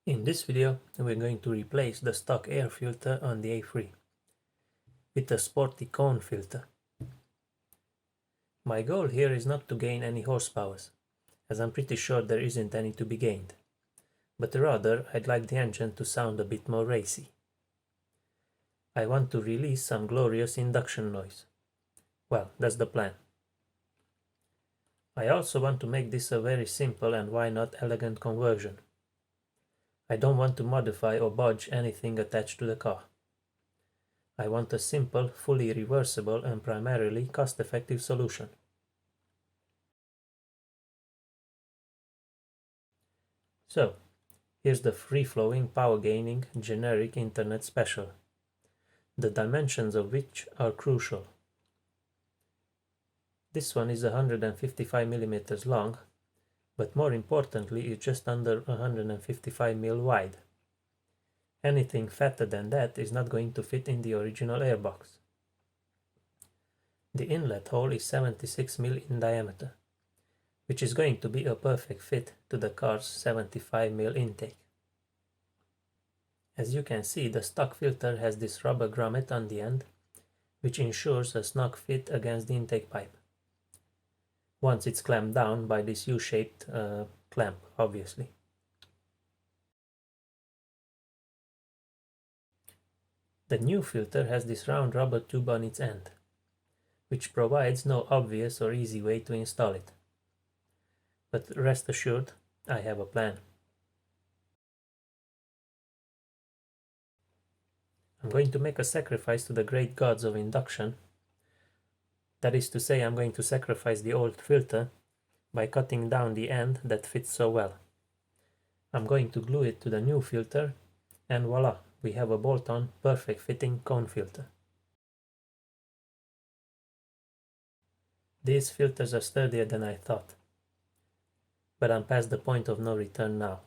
In this video, we're going to replace the stock air filter on the A3 with a sporty cone filter. My goal here is not to gain any horsepower, as I'm pretty sure there isn't any to be gained, but rather I'd like the engine to sound a bit more racy. I want to release some glorious induction noise. Well, that's the plan. I also want to make this a very simple and why not elegant conversion. I don't want to modify or budge anything attached to the car. I want a simple, fully reversible and primarily cost-effective solution. So, here's the free-flowing, power-gaining, generic internet special, the dimensions of which are crucial. This one is 155 mm long, but more importantly is just under 155 mm wide. Anything fatter than that is not going to fit in the original airbox. The inlet hole is 76 mm in diameter, which is going to be a perfect fit to the car's 75 mm intake. As you can see, the stock filter has this rubber grommet on the end, which ensures a snug fit against the intake pipe. Once it's clamped down by this U-shaped clamp, obviously. The new filter has this round rubber tube on its end, which provides no obvious or easy way to install it. But rest assured, I have a plan. I'm going to make a sacrifice to the great gods of induction. That is to say, I'm going to sacrifice the old filter by cutting down the end that fits so well. I'm going to glue it to the new filter, and voila, we have a bolt-on, perfect fitting cone filter. These filters are sturdier than I thought, but I'm past the point of no return now.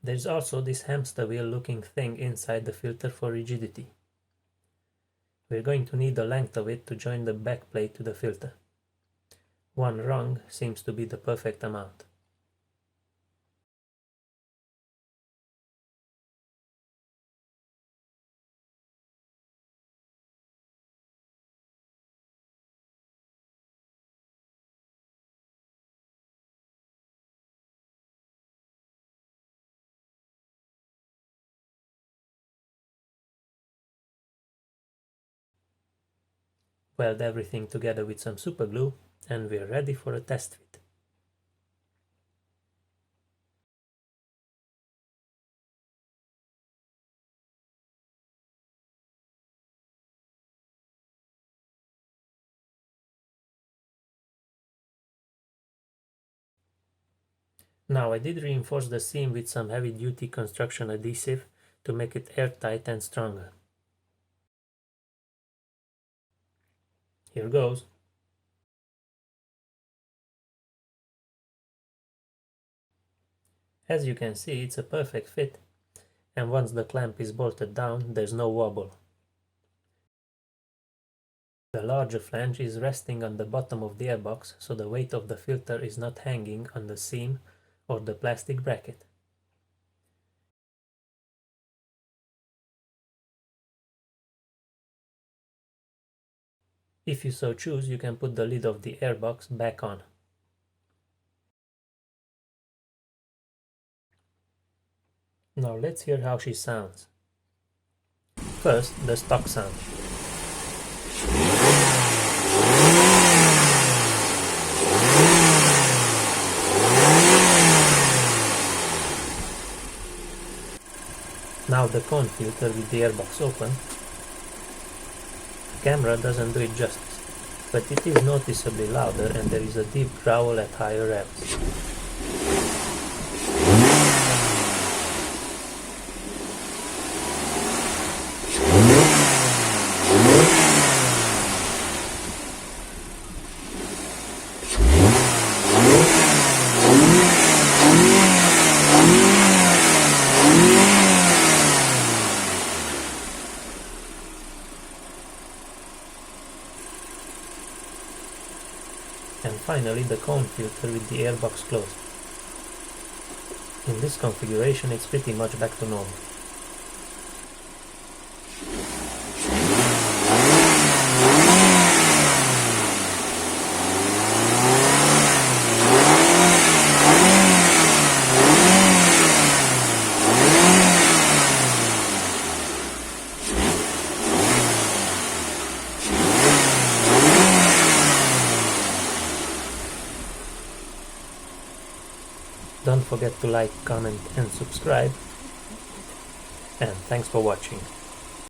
There's also this hamster wheel looking thing inside the filter for rigidity. We're going to need the length of it to join the back plate to the filter. One rung seems to be the perfect amount. Weld everything together with some super glue, and we're ready for a test fit. Now I did reinforce the seam with some heavy-duty construction adhesive to make it airtight and stronger. Here goes. As you can see, it's a perfect fit, and once the clamp is bolted down, there's no wobble. The larger flange is resting on the bottom of the airbox, so the weight of the filter is not hanging on the seam or the plastic bracket. If you so choose, you can put the lid of the airbox back on. Now let's hear how she sounds. First, the stock sound. Now the cone filter with the airbox open. The camera doesn't do it justice, but it is noticeably louder and there is a deep growl at higher revs. finally the cone filter with the airbox closed. In this configuration it's pretty much back to normal. Don't forget to like, comment and subscribe, and thanks for watching.